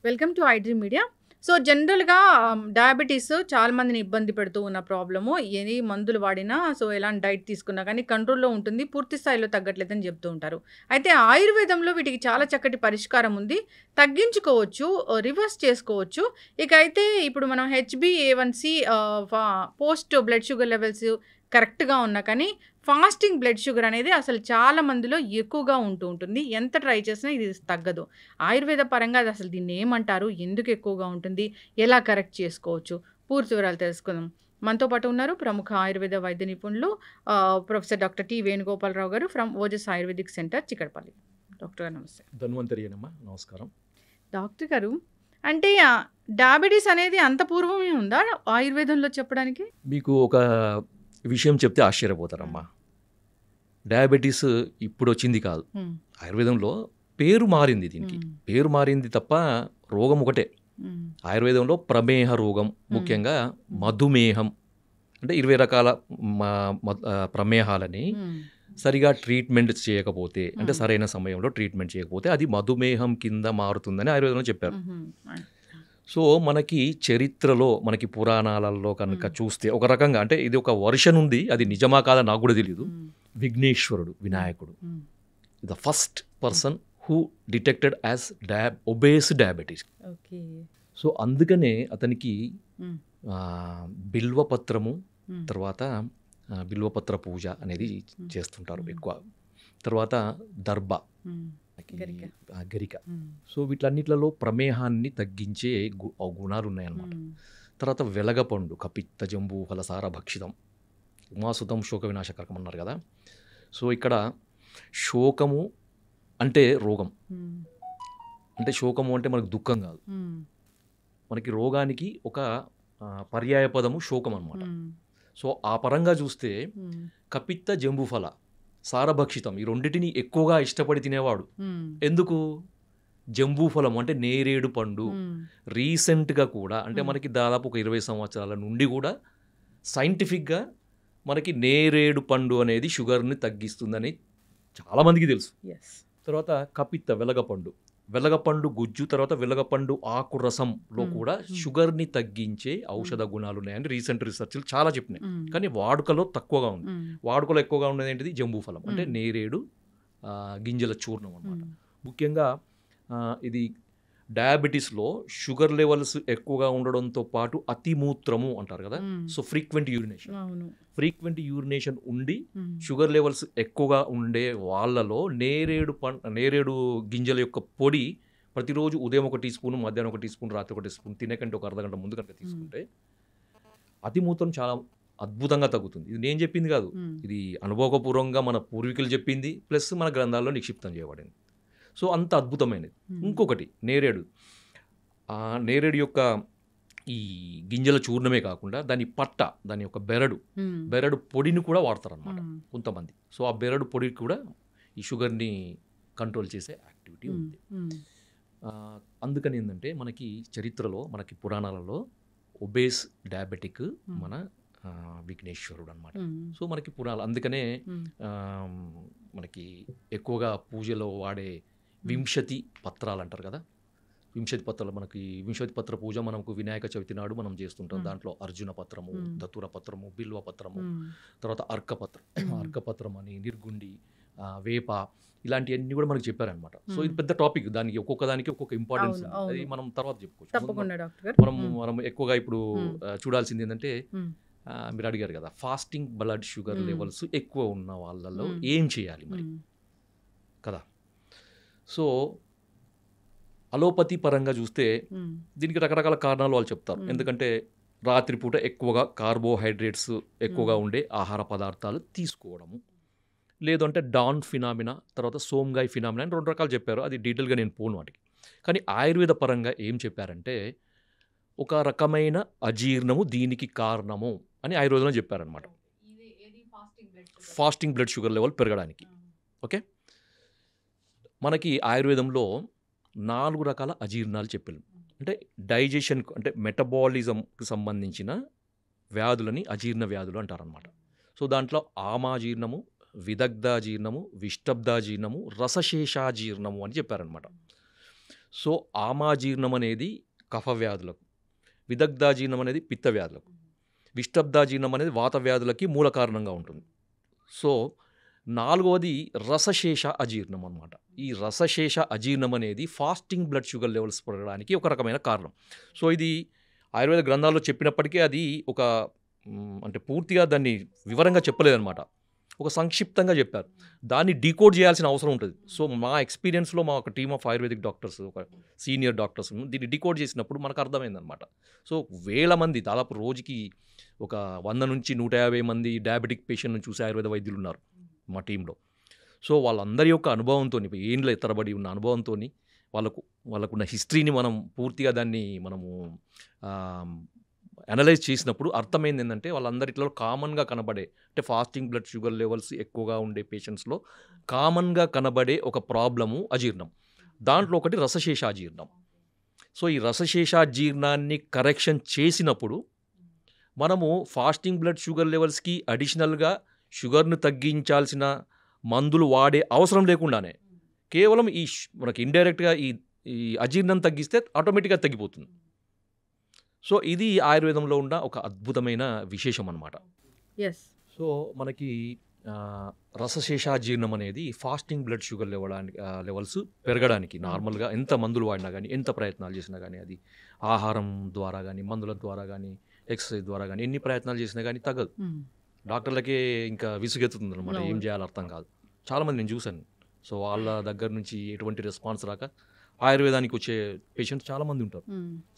Welcome to iDream media. So జనరల్‌గా diabetes చాలా మందిని ఇబ్బంది పెడుతూ ఉన్న ప్రాబ్లము. ఎన్ని మందులు వాడినా, సో ఎలాంటి డైట్ తీసుకున్నా కానీ కంట్రోల్‌లో ఉంటుంది. పూర్తి స్థాయిలో తగ్గట్లేదని చెప్తూ ఉంటారు. అయితే ఆయుర్వేదంలో వీటికి చాలా చక్కటి పరిష్కారం ఉంది. తగ్గించుకోవచ్చు, రివర్స్ చేసుకోవచ్చు. ఇక అయితే ఇప్పుడు మనం హెచ్‌బీఏవన్‌సీ పోస్ట్ బ్లడ్ షుగర్ లెవెల్స్ కరెక్ట్‌గా ఉన్నా కానీ ఫాస్టింగ్ బ్లడ్ షుగర్ అనేది అసలు చాలా మందిలో ఎక్కువగా ఉంటూ ఉంటుంది. ఎంత ట్రై చేసినా ఇది తగ్గదు. ఆయుర్వేద పరంగా అది అసలు దీన్ని ఏమంటారు? ఎందుకు ఎక్కువగా ఉంటుంది? ఎలా కరెక్ట్ చేసుకోవచ్చు? పూర్తి వివరాలు తెలుసుకుందాం. మనతో పాటు ఉన్నారు ప్రముఖ ఆయుర్వేద వైద్య నిపుణులు ప్రొఫెసర్ డాక్టర్ టి. వేణుగోపాలరావు గారు from Ojas Ayurvedic centre, Chikkadapalli. Doctor గారు నమస్తే. ధన్వంతరియనమ్మా, నమస్కారం. డాక్టర్ గారు, అంటే డయాబెటీస్ అనేది అంత పూర్వమే ఉందా ఆయుర్వేదంలో చెప్పడానికి? మీకు ఒక విషయం చెప్తే ఆశ్చర్యపోతారమ్మా. డయాబెటీస్ ఇప్పుడు వచ్చింది కాదు. ఆయుర్వేదంలో పేరు మారింది, దీనికి పేరు మారింది తప్ప రోగం ఒకటే. ఆయుర్వేదంలో ప్రమేహ రోగం, ముఖ్యంగా మధుమేహం, అంటే 20 రకాల ప్రమేహాలని సరిగా ట్రీట్మెంట్ చేయకపోతే, అంటే సరైన సమయంలో ట్రీట్మెంట్ చేయకపోతే అది మధుమేహం కింద మారుతుందని ఆయుర్వేదంలో చెప్పారు. సో మనకి చరిత్రలో, మనకి పురాణాలలో కనుక చూస్తే ఒక రకంగా, అంటే ఇది ఒక వర్షన్ ఉంది, అది నిజమా కాదా నాకు కూడా తెలియదు. విఘ్నేశ్వరుడు, వినాయకుడు, the first person who detected as obese diabetes. So అందుకనే అతనికి బిల్వపత్రము, తర్వాత బిల్వపత్ర పూజ అనేది చేస్తుంటారు ఎక్కువ. తర్వాత దర్భ, గరిక. సో వీటన్నిట్లలో ప్రమేహాన్ని తగ్గించే గుణాలు ఉన్నాయన్నమాట. తర్వాత వెలగపండు, కపిత్త జంబూ ఫలసార భక్షితం ఉమాసుతం శోక వినాశకరకం అన్నారు కదా. సో ఇక్కడ శోకము అంటే రోగం, అంటే శోకము అంటే మనకు దుఃఖం కాదు, మనకి రోగానికి ఒక పర్యాయ పదము శోకం అన్నమాట. సో ఆ పరంగా చూస్తే కపిత్త జంబూఫల సారభక్షితం, ఈ రెండింటిని ఎక్కువగా ఇష్టపడి తినేవాడు. ఎందుకు? జంబూఫలం అంటే నేరేడు పండు. రీసెంట్గా కూడా, అంటే మనకి దాదాపు ఒక 20 సంవత్సరాల నుండి కూడా సైంటిఫిక్గా మనకి నేరేడు పండు అనేది షుగర్ని తగ్గిస్తుందని చాలామందికి తెలుసు. తర్వాత కపిత్త, వెలగపండు గుజ్జు, తర్వాత వెలగపండు ఆకు రసంలో కూడా షుగర్ని తగ్గించే ఔషధ గుణాలు ఉన్నాయని రీసెంట్ రీసెర్చ్లు చాలా చెప్పినాయి. కానీ వాడుకలో తక్కువగా ఉంది. వాడుకలో ఎక్కువగా ఉన్నది ఏంటిది? జంబూఫలం, అంటే నేరేడు గింజల చూర్ణం అన్నమాట. ముఖ్యంగా ఇది డయాబెటీస్లో షుగర్ లెవెల్స్ ఎక్కువగా ఉండడంతో పాటు అతిమూత్రము అంటారు కదా. సో ఫ్రీక్వెంట్ యూరినేషన్ ఉండి షుగర్ లెవెల్స్ ఎక్కువగా ఉండే వాళ్ళలో నేరేడు గింజల యొక్క పొడి ప్రతిరోజు ఉదయం 1 టీ స్పూన్, మధ్యాహ్నం 1 టీ స్పూన్, రాత్రి 1 టీ స్పూన్, తినేకంటే ఒక అర్ధగంట ముందు కనుక తీసుకుంటే అతిమూత్రం చాలా అద్భుతంగా తగ్గుతుంది. ఇది నేను చెప్పింది కాదు, ఇది అనుభవపూర్వకంగా మన పూర్వీకులు చెప్పింది, ప్లస్ మన గ్రంథాల్లో నిక్షిప్తం చేయబడింది. సో అంత అద్భుతమైనది. ఇంకొకటి నేరేడు, నేరేడు యొక్క ఈ గింజల చూర్ణమే కాకుండా దాని పట్ట, దాని యొక్క బెరడు పొడిని కూడా వాడతారనమాట కొంతమంది. సో ఆ బెరడు పొడి కూడా ఈ షుగర్ని కంట్రోల్ చేసే యాక్టివిటీ ఉంది. అందుకని ఏంటంటే మనకి చరిత్రలో, మనకి పురాణాలలో ఒబేస్ డయాబెటిక్ మన విఘ్నేశ్వరుడు అనమాట. సో మనకి పురాణాలు, అందుకనే మనకి ఎక్కువగా పూజలో వాడే వింశతి పత్రాలు అంటారు కదా. వింశతి పత్రాలు, మనకి వింశతి పత్ర పూజ మనకు వినాయక చవితి నాడు మనం చేస్తుంటాం. దాంట్లో అర్జున పత్రము, దతుర పత్రము, బిల్వ పత్రము, తర్వాత అర్కపత్రం అని, నిర్గుండి, వేప, ఇలాంటివన్నీ కూడా మనకు చెప్పారనమాట. సో ఇది పెద్ద టాపిక్, దానికి ఒక్కొక్క దానికి ఒక్కొక్క ఇంపార్టెన్స్ ఉంది. అది మనం తర్వాత చెప్పుకోవచ్చు. మనం ఎక్కువగా ఇప్పుడు చూడాల్సింది ఏంటంటే, మీరు అడిగారు కదా ఫాస్టింగ్ బ్లడ్ షుగర్ లెవెల్స్ ఎక్కువ ఉన్న వాళ్ళలో ఏం చేయాలి మరి కదా. సో అలోపతి పరంగా చూస్తే దీనికి రకరకాల కారణాలు వాళ్ళు చెప్తారు. ఎందుకంటే రాత్రిపూట ఎక్కువగా కార్బోహైడ్రేట్స్ ఎక్కువగా ఉండే ఆహార పదార్థాలు తీసుకోవడము, లేదంటే డాన్ ఫినామినా, తర్వాత సోమ్గాయ్ ఫినామినా అని 2 రకాలు చెప్పారు. అది డీటెయిల్గా నేను పోను వాటికి. కానీ ఆయుర్వేద పరంగా ఏం చెప్పారంటే, ఒక రకమైన అజీర్ణము దీనికి కారణము అని ఆయుర్వేదంలో చెప్పారనమాట, ఫాస్టింగ్ బ్లడ్ షుగర్ లెవెల్ పెరగడానికి. ఓకే, మనకి ఆయుర్వేదంలో 4 రకాల అజీర్ణాలు చెప్పారు. అంటే డైజెషన్, అంటే మెటబాలిజంకి సంబంధించిన వ్యాధులని అజీర్ణ వ్యాధులు అంటారనమాట. సో దాంట్లో ఆమాజీర్ణము, విదగ్ధాజీర్ణము, విష్టబ్దాజీర్ణము, రసశేషాజీర్ణము అని చెప్పారనమాట. సో ఆమాజీర్ణం అనేది కఫ వ్యాధులకు, విదగ్ధాజీర్ణం అనేది పిత్త వ్యాధులకు, విష్టబ్దాజీర్ణం అనేది వాత వ్యాధులకి మూల కారణంగా ఉంటుంది. సో 4వది రసశేష అజీర్ణం అనమాట. ఈ రసశేష అజీర్ణం అనేది ఫాస్టింగ్ బ్లడ్ షుగర్ లెవెల్స్ పెరగడానికి ఒక రకమైన కారణం. సో ఇది ఆయుర్వేద గ్రంథాల్లో చెప్పినప్పటికీ అది ఒక అంటే పూర్తిగా దాన్ని వివరంగా చెప్పలేదన్నమాట, ఒక సంక్షిప్తంగా చెప్పారు. దాన్ని డీకోడ్ చేయాల్సిన అవసరం ఉంటుంది. సో మా ఎక్స్పీరియన్స్లో మా ఒక టీమ్ ఆఫ్ ఆయుర్వేదిక్ డాక్టర్స్, ఒక సీనియర్ డాక్టర్స్ దీన్ని డీకోడ్ చేసినప్పుడు మనకు అర్థమైందనమాట. సో వేల మంది, దాదాపు రోజుకి ఒక 100 నుంచి 150 మంది డయాబెటిక్ పేషెంట్ని చూసే ఆయుర్వేద వైద్యులు ఉన్నారు మా టీంలో. సో వాళ్ళందరి యొక్క అనుభవంతో, ఏండ్ల తరబడి ఉన్న అనుభవంతో, వాళ్ళకున్న హిస్టరీని మనం పూర్తిగా దాన్ని మనము అనలైజ్ చేసినప్పుడు అర్థమైంది ఏంటంటే, వాళ్ళందరిలో కామన్గా కనబడే, అంటే ఫాస్టింగ్ బ్లడ్ షుగర్ లెవెల్స్ ఎక్కువగా ఉండే పేషెంట్స్లో కామన్గా కనబడే ఒక ప్రాబ్లము అజీర్ణం. దాంట్లో ఒకటి రసశేషాజీర్ణం. సో ఈ రసశేషాజీర్ణాన్ని కరెక్షన్ చేసినప్పుడు మనము ఫాస్టింగ్ బ్లడ్ షుగర్ లెవెల్స్కి అడిషనల్గా షుగర్ను తగ్గించాల్సిన మందులు వాడే అవసరం లేకుండానే కేవలం మనకి ఇండైరెక్ట్గా ఈ అజీర్ణం తగ్గిస్తే ఆటోమేటిక్గా తగ్గిపోతుంది. సో ఇది ఆయుర్వేదంలో ఉన్న ఒక అద్భుతమైన విశేషం అన్నమాట. సో మనకి రసశేషాజీర్ణం అనేది ఫాస్టింగ్ బ్లడ్ షుగర్ లెవెల్స్ పెరగడానికి నార్మల్గా ఎంత మందులు వాడినా కానీ, ఎంత ప్రయత్నాలు చేసినా కానీ, అది ఆహారం ద్వారా కానీ, మందుల ద్వారా కానీ, ఎక్సర్సైజ్ ద్వారా కానీ, ఎన్ని ప్రయత్నాలు చేసినా కానీ తగ్గదు. డాక్టర్లకే ఇంకా విసుగెత్తుతుంది అనమాట, ఏం చేయాలో అర్థం కాదు. చాలామంది నేను చూశాను. సో వాళ్ళ దగ్గర నుంచి ఎటువంటి రెస్పాన్స్ రాక ఆయుర్వేదానికి వచ్చే పేషెంట్స్ చాలామంది ఉంటారు.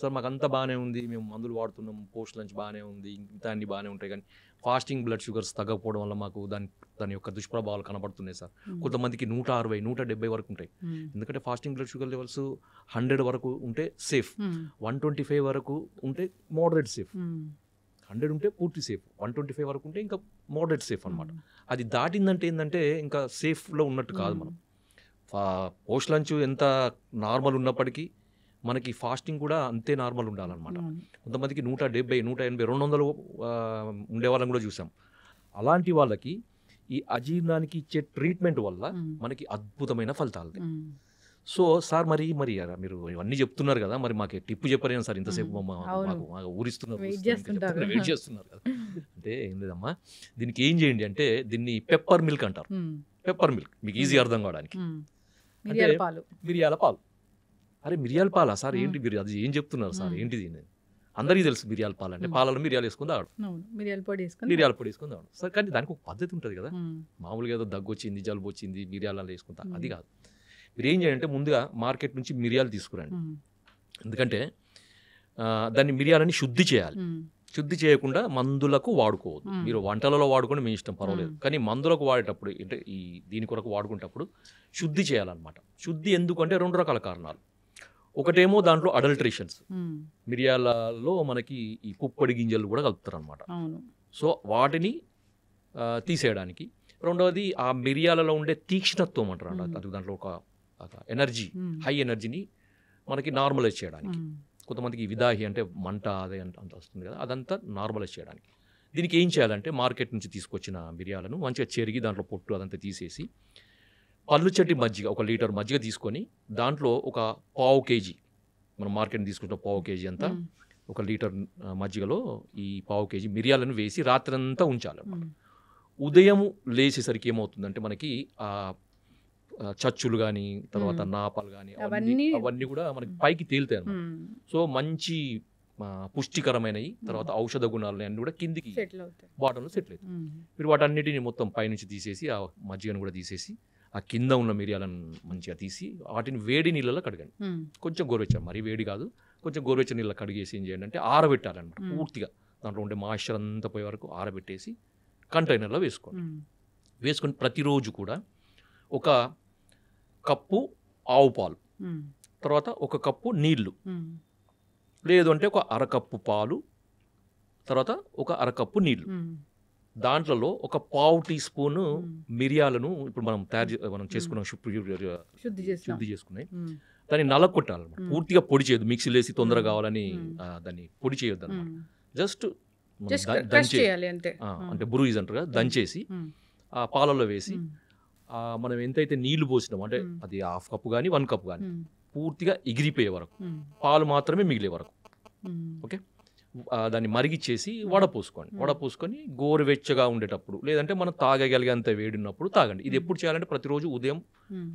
సార్ మాకు అంతా బాగానే ఉంది, మేము మందులు వాడుతున్నాం, పోస్ట్ లంచ్ బాగానే ఉంది, ఇంత అన్ని బాగానే ఉంటాయి, కానీ ఫాస్టింగ్ బ్లడ్ షుగర్స్ తగ్గకపోవడం వల్ల మాకు దాని యొక్క దుష్ప్రభావాలు కనబడుతున్నాయి సార్. కొంతమందికి 160, 170 వరకు ఉంటాయి. ఎందుకంటే ఫాస్టింగ్ బ్లడ్ షుగర్ లెవెల్స్ 100 వరకు ఉంటే సేఫ్, 125 వరకు ఉంటే మోడరేట్ సేఫ్, 100 ఉంటే పూర్తి సేఫ్, 125 వరకు ఉంటే ఇంకా మోడరేట్ సేఫ్ అనమాట. అది దాటిందంటే ఏంటంటే ఇంకా సేఫ్లో ఉన్నట్టు కాదు. మనం పోస్ట్ లంచ్ ఎంత నార్మల్ ఉన్నప్పటికీ మనకి ఫాస్టింగ్ కూడా అంతే నార్మల్ ఉండాలన్నమాట. కొంతమందికి 170, 180, 200 ఉండే వాళ్ళని కూడా చూసాం. అలాంటి వాళ్ళకి ఈ అజీర్ణానికి ఇచ్చే ట్రీట్మెంట్ వల్ల మనకి అద్భుతమైన ఫలితాలు. సో సార్ మరి మీరు ఇవన్నీ చెప్తున్నారు కదా, మరి మాకు టిప్పు చెప్పలేను సార్, ఇంతసేపు మాకు ఊరిస్తున్నారు, వెయిట్ చేస్తున్నారు కదా. అంటే ఏం లేదమ్మా, దీనికి ఏం చేయండి అంటే, దీన్ని పెప్పర్ మిల్క్ అంటారు. పెప్పర్ మిల్క్ మీకు ఈజీ అర్థం కావడానికి, మిరియాల పాలు. అరే మిరియాల పాలా సార్, ఏంటి మీరు అది ఏం చెప్తున్నారు సార్, ఏంటిది? అందరికీ తెలుసు మిరియాల పాలు అంటే, పాలలో మిరియాలు వేసుకుని తాగడం, మిరియాల పొడి వేసుకుని తాగడం సార్. కానీ దానికి ఒక పద్ధతి ఉంటుంది కదా. మామూలుగా ఏదో దగ్గు వచ్చింది, జలుబు వచ్చింది, మిరియాలలో వేసుకుంటా, అది కాదు. మీరు ఏం చేయాలంటే, ముందుగా మార్కెట్ నుంచి మిరియాలు తీసుకురండి. ఎందుకంటే దాన్ని మిరియాలని శుద్ధి చేయాలి. శుద్ధి చేయకుండా మందులకు వాడుకోవద్దు. మీరు వంటలలో వాడుకొని మీ ఇష్టం, పర్వాలేదు. కానీ మందులకు వాడేటప్పుడు, అంటే దీని కొరకు వాడుకునేటప్పుడు శుద్ధి చేయాలన్నమాట. శుద్ధి ఎందుకంటే 2 రకాల కారణాలు. ఒకటేమో దాంట్లో అడల్ట్రేషన్స్, మిరియాలలో మనకి ఈ పుప్పొడి గింజలు కూడా కలుపుతారు అనమాట. సో వాటిని తీసేయడానికి. రెండవది ఆ మిరియాలలో ఉండే తీక్ష్ణత్వం అంటారు, అది దాంట్లో ఒక ఎనర్జీ, హై ఎనర్జీని మనకి నార్మలైజ్ చేయడానికి. కొంతమందికి విదాహి అంటే మంట అదే అంత వస్తుంది కదా, అదంతా నార్మలైజ్ చేయడానికి. దీనికి ఏం చేయాలంటే, మార్కెట్ నుంచి తీసుకొచ్చిన మిరియాలను మంచిగా చెరిగి దాంట్లో పొట్టు అదంతా తీసేసి, పల్లుచట్టి మజ్జిగ, 1 లీటర్ మజ్జిగ తీసుకొని దాంట్లో ఒక 1/2 కేజీ, మనం మార్కెట్ తీసుకుంటున్న 1/2 కేజీ అంతా 1 లీటర్ మజ్జిగలో ఈ 1/2 కేజీ మిరియాలను వేసి రాత్రంతా ఉంచాలి. ఉదయం లేచేసరికి ఏమవుతుందంటే, మనకి చచ్చులు కానీ, తర్వాత నాపాలు కానీ, అవన్నీ కూడా మనకి పైకి తేలుతాయి అన్నమాట. సో మంచి పుష్టికరమైనవి, తర్వాత ఔషధ గుణాలు అన్నీ కూడా కిందికి బాటంలో సెటిల్ అవుతాయి. మీరు వాటన్నిటిని మొత్తం పైనుంచి తీసేసి, ఆ మజ్జిగను కూడా తీసేసి, ఆ కింద ఉన్న మిరియాలను మంచిగా తీసి వాటిని వేడి నీళ్ళలో కడగండి. కొంచెం గోరువెచ్చని, మరీ వేడి కాదు, కొంచెం గోరువెచ్చని నీళ్ళలో కడిగేసి ఏం చేయండి అంటే, ఆరబెట్టాలన్నమాట. పూర్తిగా దాంట్లో ఉండే మాయిశ్చర్ అంతా పోయే వరకు ఆరబెట్టేసి కంటైనర్లో వేసుకోండి. వేసుకొని ప్రతిరోజు కూడా 1 కప్పు ఆవు పాలు, తర్వాత 1 కప్పు నీళ్లు, లేదు అంటే 1 అరకప్పు పాలు, తర్వాత 1 అరకప్పు నీళ్లు, దాంట్లో 1 పావు టీ స్పూను మిరియాలను, ఇప్పుడు మనం చేసుకున్నాం, శుద్ధి చేసుకున్నాయి, దాన్ని నలగొట్టాలన్నమాట. పూర్తిగా పొడి చేయొద్దు, మిక్సీలో వేసి తొందరగా కావాలని దాన్ని పొడి చేయొద్దు అనమాట. జస్ట్ దంచేయాలి, అంటే బ్రూయిజ్ అంటారు కదా, దంచేసి ఆ పాలలో వేసి హ్మ్. మనం ఎంతైతే నీళ్లు పోసినామో అంటే హ్మ్. అది 1/2 కప్పు కానీ 1 కప్పు కానీ హ్మ్. పూర్తిగా ఎగిరిపోయే వరకు హ్మ్. పాలు మాత్రమే మిగిలే వరకు హ్మ్. ఓకే దాన్ని మరిగిచ్చేసి హ్మ్. వడపోసుకోండి హ్మ్. వడపోసుకొని గోరువెచ్చగా ఉండేటప్పుడు లేదంటే మనం తాగగలిగేంత వేడినప్పుడు తాగండి ఇది హ్మ్. ఎప్పుడు చేయాలంటే ప్రతిరోజు ఉదయం హ్మ్.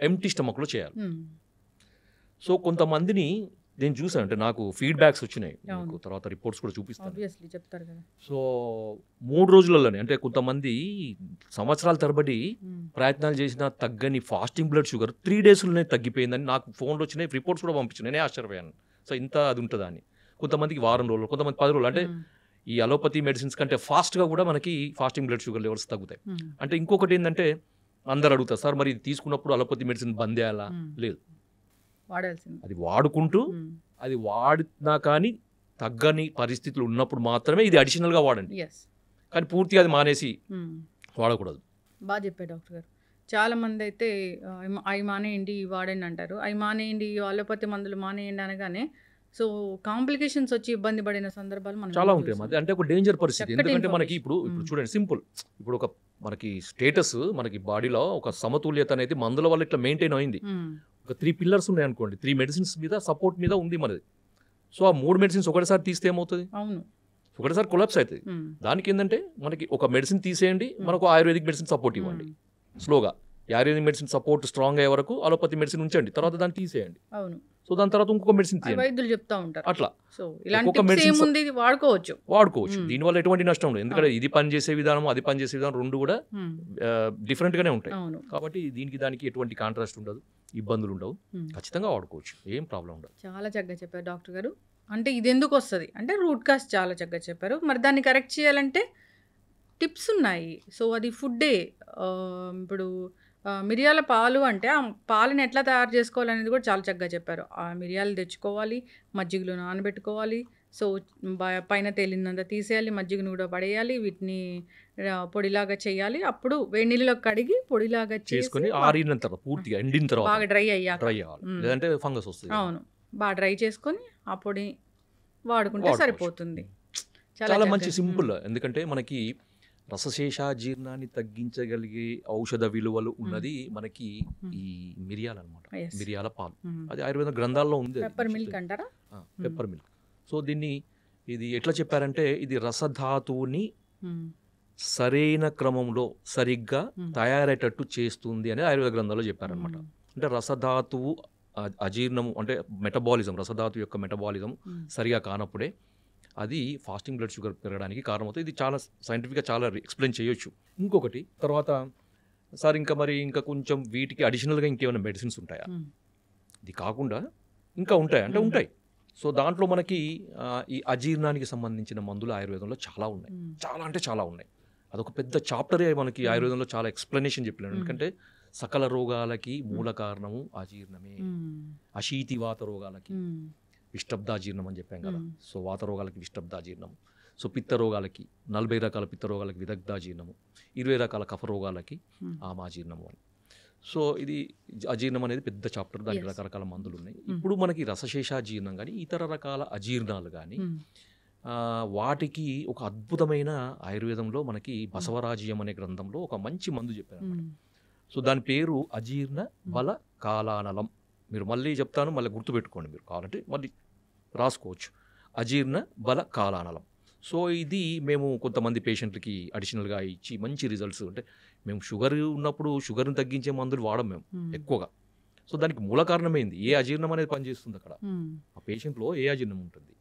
ఎంటీ స్టమక్లో చేయాలి హ్మ్. సో కొంతమందిని నేను చూసాను అంటే నాకు ఫీడ్బ్యాక్స్ వచ్చినాయి అవును. మీకు తర్వాత రిపోర్ట్స్ కూడా చూపిస్తాను ఆబ్వియస్లీ చెప్తారు కదా. సో 3 రోజులలోనే అంటే కొంతమంది సంవత్సరాల తరబడి హ్మ్. ప్రయత్నాలు చేసినా తగ్గని ఫాస్టింగ్ బ్లడ్ షుగర్ 3 డేస్లోనే తగ్గిపోయిందని నాకు ఫోన్లో వచ్చినాయి రిపోర్ట్స్ కూడా పంపించాను నేనే ఆశ్చర్యపోయాను సో ఇంత అది ఉంటుందా అని కొంతమందికి వారం రోజులు కొంతమంది 10 రోజులు అంటే హ్మ్. ఈ అలోపతి మెడిసిన్స్ కంటే ఫాస్ట్గా కూడా మనకి ఫాస్టింగ్ బ్లడ్ షుగర్ లెవెల్స్ తగ్గుతాయి హ్మ్. అంటే ఇంకొకటి ఏంటంటే అందరు అడుగుతారు సార్ మరి ఇది తీసుకున్నప్పుడు అలోపతి మెడిసిన్ బంద్ చేయాలా హ్మ్. లేదు వాడాల్సింది. అది వాడుకుంటూ హ్మ్. అది వాడినా కానీ తగ్గని పరిస్థితులు ఉన్నప్పుడు మాత్రమే ఇది అడిషనల్గా వాడండి యెస్. కానీ పూర్తిగా అది మానేసి హ్మ్. వాడకూడదు బా చెప్పారు డాక్టర్ గారు. చాలామందైతే అయి మానేయండి, ఇవి వాడండి అంటారు. అయి మానేయండి, ఈ అలోపతి మందులు మానేయండి అనగానే సో కాంప్లికేషన్స్ వచ్చి ఇబ్బంది పడిన సందర్భాలు మనం చాలా ఎన్నో ఉంటాయి చూసాం. అది అంటే ఒక డేంజర్ పరిస్థితి చక్కటి ఎందుకంటే మనకి ఇన్ఫర్మేషన్. ఇప్పుడు హ్మ్. చూడండి సింపుల్ ఇప్పుడు ఒక మనకి స్టేటస్ మనకి బాడీలో ఒక సమతుల్యత అనేది మందుల వల్ల ఇట్లా మెయింటైన్ అయింది హ్మ్. ఒక 3 పిల్లర్స్ ఉన్నాయి అనుకోండి 3 మెడిసిన్స్ మీద సపోర్ట్ మీద ఉంది మనది సో ఆ 3 మెడిసిన్స్ ఒకటిసారి తీస్తే ఏమవుతుంది అవును. ఒకటిసారి కొలాప్స్ అవుతుంది హ్మ్. దానికి ఏంటంటే మనకి ఒక మెడిసిన్ తీసేయండి మనకు ఆయుర్వేదిక్ మెడిసిన్ సపోర్ట్ ఇవ్వండి హ్మ్. స్లోగా ఈ ఆయుర్వేదిక్ మెడిసిన్ సపోర్ట్ స్ట్రాంగ్ అయ్యే వరకు అలోపతి మెడిసిన్ ఉంచండి తర్వాత దాన్ని తీసేయండి అవును. సో దాని తర్వాత ఇంకొక మెడిసిన్ అది తీయండి వైద్యులు చెప్తా ఉంటారు. అట్లా సో ఇలాంటి ఒక్కొక్క టిప్స్ మెడిసిన్స్ ఏముంది ఇది వాడుకోవచ్చు. వాడుకోవచ్చు హ్మ్. దీనివల్ల ఎటువంటి నష్టం ఉండదు ఎందుకంటే అవును. ఇది పనిచేసే విధానం అది పనిచేసే విధానం రెండు కూడా హ్మ్. డిఫరెంట్గానే ఉంటాయి అవును. కాబట్టి దీనికి దానికి ఎటువంటి కాంట్రాస్ట్ ఉండదు ఇబ్బందులు ఉండవు హ్మ్. ఖచ్చితంగా వాడుకోవచ్చు ఏం ప్రాబ్లం ఉండదు చాలా చక్కగా చెప్పారు డాక్టర్ గారు. అంటే ఇదెందుకు వస్తది? అంటే రూట్ కాజ్ చాలా చక్కగా చెప్పారు. మరి దాన్ని కరెక్ట్ చేయాలంటే టిప్స్ ఉన్నాయి. సో, అది ఫుడ్డే. ఇప్పుడు మిరియాల పాలు అంటే, ఆ పాలని ఎట్లా తయారు చేసుకోవాలనేది కూడా చాలా చక్కగా చెప్పారు. ఆ మిరియాలు తెచ్చుకోవాలి, మజ్జిగలో నానబెట్టుకోవాలి. సో, పైన తేలిందంతా తీసేయాలి, మజ్జిగను కూడా పడేయాలి. వీటిని పొడిలాగా చేయాలి. అప్పుడు వేడి నీళ్ళలో కడిగి పొడిలాగా చేసి చేసుకొని ఆరిన తర్వాత పూర్తిగా ఎండిన తర్వాత బాగా డ్రై అయ్యాక. డ్రై అవ్వాలి హ్మ్. లేదంటే ఫంగస్ వస్తుంది అవును. బాగా డ్రై చేసుకొని, ఆ పొడి వాడుకుంటే వాడుకోవచ్చు సరిపోతుంది. చాలా చాలా చక్కగా మంచి సింపుల్ ఎందుకంటే మనకి రసశేషాజీర్ణాన్ని తగ్గించగలిగే ఔషధ విలువలు ఉన్నది మనకి ఈ మిరియాలు అనమాట యెస్. మిరియాల పాలు హ్మ్. అది ఆయుర్వేద గ్రంథాల్లో ఉంది పెప్పర్ మిల్క్ అంటారా? పెప్పర్ మిల్క్ సో దీన్ని ఇది ఎట్లా చెప్పారంటే ఇది రసధాతువుని హ్మ్. సరైన క్రమంలో సరిగ్గా హ్మ్. తయారయ్యేటట్టు చేస్తుంది అని ఆయుర్వేద గ్రంథాల్లో చెప్పారనమాట హ్మ్. అంటే రసధాతువు అజీర్ణము అంటే మెటబాలిజం రసధాతు యొక్క మెటబాలిజం హ్మ్. సరిగా కానప్పుడే అది ఫాస్టింగ్ బ్లడ్ షుగర్ పెరగడానికి కారణమవుతుంది ఇది చాలా సైంటిఫిక్గా చాలా ఎక్స్ప్లెయిన్ చేయొచ్చు ఇంకొకటి తర్వాత సార్ ఇంకా మరి ఇంకా కొంచెం వీటికి అడిషనల్గా ఇంకేమైనా మెడిసిన్స్ ఉంటాయా హ్మ్. ఇది కాకుండా ఇంకా ఉంటాయి అంటే హ్మ్. ఉంటాయి సో దాంట్లో మనకి ఈ అజీర్ణానికి సంబంధించిన మందులు ఆయుర్వేదంలో చాలా ఉన్నాయి హ్మ్. చాలా అంటే చాలా ఉన్నాయి అదొక పెద్ద చాప్టరే మనకి హ్మ్. ఆయుర్వేదంలో చాలా ఎక్స్ప్లెనేషన్ చెప్పినాడు హ్మ్. ఎందుకంటే సకల రోగాలకి మూల కారణము అజీర్ణమే హ్మ్. అశీతివాత రోగాలకి హ్మ్. విష్టబ్దాజీర్ణం అని చెప్పాం కదా హ్మ్. సో వాత రోగాలకి విష్టబ్దాజీర్ణం సో పిత్త రోగాలకి 40 రకాల పిత్త రోగాలకి విదగ్ధాజీర్ణము 20 రకాల కఫ రోగాలకి హ్మ్. ఆమాజీర్ణము అని సో ఇది అజీర్ణం అనేది పెద్ద చాప్టర్ దానికి Yes. రకరకాల మందులు ఉన్నాయి ఇప్పుడు మనకి రసశేషాజీర్ణం కానీ ఇతర రకాల అజీర్ణాలు కానీ హ్మ్. వాటికి ఒక అద్భుతమైన ఆయుర్వేదంలో మనకి బసవరాజ్యం అనే గ్రంథంలో ఒక మంచి మందు చెప్పారు హ్మ్. సో దాని పేరు అజీర్ణ బల కాలానలం మీరు మళ్ళీ చెప్తాను మళ్ళీ గుర్తుపెట్టుకోండి మీరు కావాలంటే మళ్ళీ రాసుకోవచ్చు అజీర్ణ బల కాలానలం సో ఇది మేము కొంతమంది పేషెంట్లకి అడిషనల్గా ఇచ్చి మంచి రిజల్ట్స్ అంటే మేము షుగర్ ఉన్నప్పుడు షుగర్ని తగ్గించే మందులు వాడం మేము హ్మ్. ఎక్కువగా సో దానికి మూల కారణమైంది ఏ అజీర్ణం అనేది పనిచేస్తుంది అక్కడ హ్మ్. ఆ పేషెంట్లో ఏ అజీర్ణం ఉంటుంది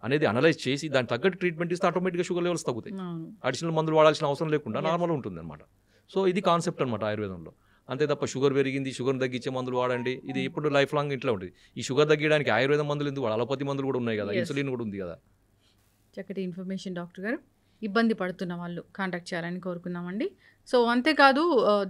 అనేది అనలైజ్ చేసి దానికి తగ్గట్టు ట్రీట్మెంట్ ఇస్తే ఆటోమేటిక్గా షుగర్ లెవెల్స్ తగ్గుతాయి అవును. అడిషనల్ మందులు వాడాల్సిన అవసరం లేకుండా Yes. నార్మల్ ఉంటుంది అనమాట సో ఇది కాన్సెప్ట్ అనమాట ఆయుర్వేదంలో అంతే తప్ప షుగర్ పెరిగింది షుగర్ తగ్గించే మందులు వాడండి ఇది ఎప్పుడు లైఫ్ లాంగ్ ఇట్లా ఉంటుంది ఈ షుగర్ తగ్గడానికి ఆయుర్వేద మందులు ఎందుకు అలోపతి మందులు కూడా ఉన్నాయి కదా Yes. ఇన్సులిన్ కూడా ఉంది కదా చక్కటి ఇన్ఫర్మేషన్ డాక్టర్ గారు. ఇబ్బంది పడుతున్న వాళ్ళు కాంటాక్ట్ చేయాలని కోరుకున్నామండి. సో, అంతేకాదు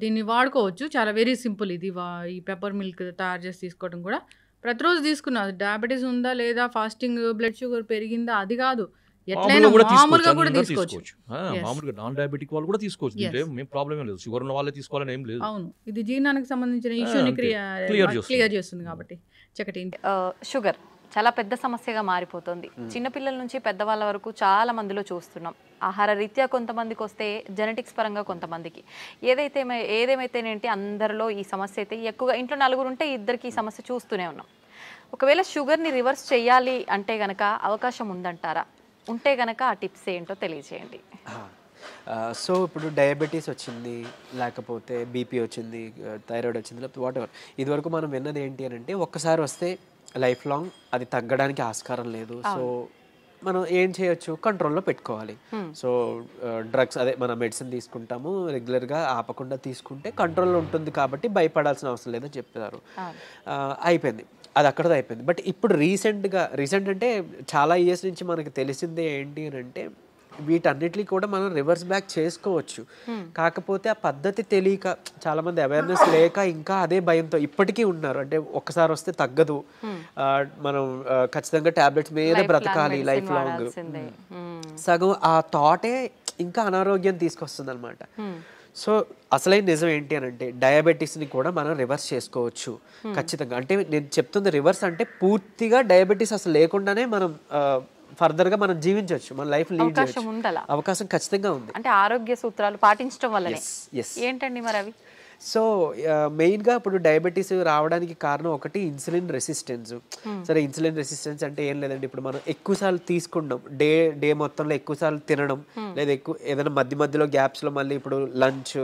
దీన్ని వాడుకోవచ్చు. చాలా వెరీ సింపుల్ ఇది. ఈ పెప్పర్ మిల్క్ తయారు చేసి తీసుకోవడం కూడా ప్రతిరోజు తీసుకున్నా డయాబెటీస్ ఉందా లేదా ఫాస్టింగ్ బ్లడ్ షుగర్ పెరిగిందా అది కాదు. ఎట్లైనా మామూలుగా కూడా తీసుకోవచ్చు. Yes. మామూలుగా నాన్ డయాబెటిక్ వాళ్ళు కూడా తీసుకోవచ్చు దీంట్లో Yes. ఏం ప్రాబ్లం లేదు షుగర్ ఉన్న వాళ్ళే తీసుకోవాలని ఏం లేదు అవును. ఇది జీర్ణానికి సంబంధించిన ఇష్యూని అంతే. Clear చేస్తుంది. క్లియర్ చేస్తుంది కాబట్టి చక్కటి షుగర్ చాలా పెద్ద సమస్యగా మారిపోతుంది. చిన్నపిల్లల నుంచి పెద్దవాళ్ళ వరకు చాలా మందిలో చూస్తున్నాం. ఆహార రీత్యా కొంతమందికి వస్తే, జెనెటిక్స్ పరంగా కొంతమందికి, ఏదేమైతేనేంటి అందరిలో ఈ సమస్య అయితే ఎక్కువగా. ఇంట్లో నలుగురు ఉంటే ఇద్దరికి ఈ సమస్య చూస్తూనే ఉన్నాం. ఒకవేళ షుగర్ని రివర్స్ చేయాలి అంటే గనక అవకాశం ఉందంటారా? ఉంటే గనక ఆ టిప్స్ ఏంటో తెలియజేయండి. సో ఇప్పుడు డయాబెటీస్ వచ్చింది, లేకపోతే బీపీ వచ్చింది, థైరాయిడ్ వచ్చింది, లేకపోతే వాట్ ఎవర్, ఇదివరకు మనం విన్నది ఏంటి అని అంటే ఒక్కసారి వస్తే లైఫ్ లాంగ్ అది తగ్గడానికి ఆస్కారం లేదు. సో మనం ఏం చేయొచ్చు, కంట్రోల్లో పెట్టుకోవాలి. సో డ్రగ్స్, అదే మన మెడిసిన్ తీసుకుంటాము, రెగ్యులర్గా ఆపకుండా తీసుకుంటే కంట్రోల్లో ఉంటుంది కాబట్టి భయపడాల్సిన అవసరం లేదని చెప్తారు. అయిపోయింది, అది అక్కడతో అయిపోయింది. బట్ ఇప్పుడు రీసెంట్ అంటే చాలా ఇయర్స్ నుంచి మనకి తెలిసిందే ఏంటి అని అంటే వీటన్నిటిని కూడా మనం రివర్స్ బ్యాక్ చేసుకోవచ్చు. కాకపోతే ఆ పద్ధతి తెలియక, చాలామంది అవేర్నెస్ లేక ఇంకా అదే భయంతో ఇప్పటికీ ఉన్నారు. అంటే ఒక్కసారి వస్తే తగ్గదు, మనం ఖచ్చితంగా టాబ్లెట్స్ మీద బ్రతకాలి లైఫ్ లాంగ్. సగం ఆ థాటే ఇంకా అనారోగ్యం తీసుకొస్తుంది అనమాట. సో అసలైన నిజం ఏంటి అని అంటే డయాబెటీస్ని కూడా మనం రివర్స్ చేసుకోవచ్చు ఖచ్చితంగా. అంటే నేను చెప్తుంది రివర్స్ అంటే పూర్తిగా డయాబెటీస్ అసలు లేకుండానే మనం ఫర్దర్గా మనం జీవించవచ్చు, మన లైఫ్ లీడ్ చేయొచ్చు. అవకాశం ఖచ్చితంగా ఉంది. అంటే ఆరోగ్య సూత్రాలు పాటించడం వల్లనే. ఏంటండి మరి అవి? సో మెయిన్గా ఇప్పుడు డయాబెటీస్ రావడానికి కారణం ఒకటి ఇన్సులిన్ రెసిస్టెన్స్. సరే, ఇన్సులిన్ రెసిస్టెన్స్ అంటే ఏం లేదండి, ఇప్పుడు మనం ఎక్కువసార్లు తీసుకుంటాం, డే మొత్తంలో ఎక్కువసార్లు తినడం, లేదా ఏదైనా మధ్యలో గ్యాప్స్లో మళ్ళీ ఇప్పుడు లంచ్,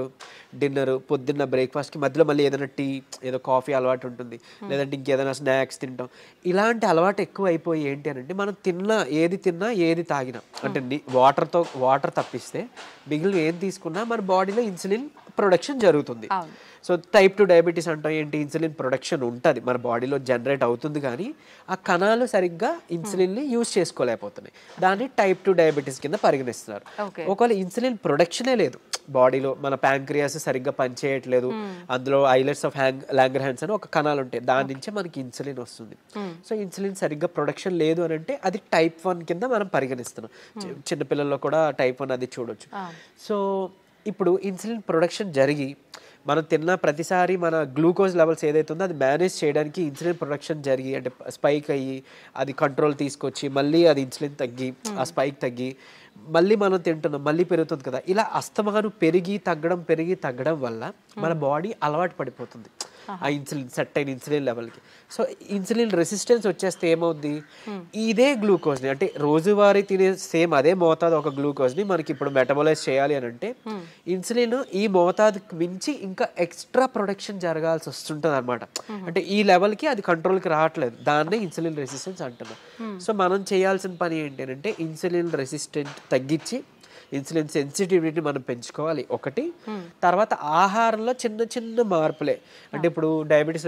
డిన్నర్, పొద్దున్న బ్రేక్ఫాస్ట్కి మధ్యలో మళ్ళీ ఏదైనా టీ, ఏదో కాఫీ అలవాటు ఉంటుంది, లేదంటే ఇంకేదైనా స్నాక్స్ తింటాం. ఇలాంటి అలవాటు ఎక్కువ అయిపోయి ఏంటి అని అంటే మనం ఏది తిన్నా ఏది తాగినా, అంటే వాటర్ తప్పిస్తే మిగిలిన ఏం తీసుకున్నా మన బాడీలో ఇన్సులిన్ ప్రొడక్షన్ జరుగుతుంది. సో టైప్ 2 డయాబెటీస్ అంటాం ఏంటి, ఇన్సులిన్ ప్రొడక్షన్ ఉంటుంది మన బాడీలో, జనరేట్ అవుతుంది, కానీ ఆ కణాలు సరిగ్గా ఇన్సులిన్ని యూజ్ చేసుకోలేకపోతున్నాయి. దాన్ని టైప్ 2 డయాబెటీస్ కింద పరిగణిస్తున్నారు. ఒకవేళ ఇన్సులిన్ ప్రొడక్షనే లేదు బాడీలో, మన ప్యాంక్రియాస్ సరిగ్గా పనిచేయట్లేదు, అందులో ఐలెట్స్ ఆఫ్ లాంగర్హాన్స్ అని ఒక కణాలు ఉంటాయి, దాని నుంచే మనకి ఇన్సులిన్ వస్తుంది. సో ఇన్సులిన్ సరిగ్గా ప్రొడక్షన్ లేదు అని అంటే అది టైప్ 1 కింద మనం పరిగణిస్తున్నాం. చిన్నపిల్లల్లో కూడా టైప్ 1 అది చూడొచ్చు. సో ఇప్పుడు ఇన్సులిన్ ప్రొడక్షన్ జరిగి మనం తిన్న ప్రతిసారి మన గ్లూకోజ్ లెవెల్స్ ఏదైతే ఉందో అది మేనేజ్ చేయడానికి ఇన్సులిన్ ప్రొడక్షన్ జరిగి, అంటే స్పైక్ అయ్యి అది కంట్రోల్ తీసుకొచ్చి మళ్ళీ అది ఇన్సులిన్ తగ్గి ఆ స్పైక్ తగ్గి మళ్ళీ మనం తింటున్నాం, మళ్ళీ పెరుగుతుంది కదా. ఇలా అస్తమాను పెరిగి తగ్గడం వల్ల మన బాడీ అలవాటు పడిపోతుంది ఆ ఇన్సులిన్, సెట్ అయిన ఇన్సులిన్ లెవెల్కి. సో ఇన్సులిన్ రెసిస్టెన్స్ వచ్చేస్తే ఏమవుద్ది, ఇదే గ్లూకోజ్ని, అంటే రోజువారీ తినే సేమ్ అదే మోతాదు ఒక గ్లూకోజ్ని మనకి ఇప్పుడు మెటబలైజ్ చేయాలి అని అంటే ఇన్సులిన్ ఈ మోతాదుకి మించి ఇంకా ఎక్స్ట్రా ప్రొడక్షన్ జరగాల్సి వస్తుంటుంది అనమాట. అంటే ఈ లెవెల్కి అది కంట్రోల్కి రావట్లేదు, దాన్నే ఇన్సులిన్ రెసిస్టెన్స్ అంటున్నాం. సో మనం చేయాల్సిన పని ఏంటి అంటే ఇన్సులిన్ రెసిస్టెంట్ తగ్గించి ఇన్సులిన్ సెన్సిటివిటీ మనం పెంచుకోవాలి ఒకటి. తర్వాత ఆహారంలో చిన్న మార్పులే, అంటే ఇప్పుడు డయాబెటీస్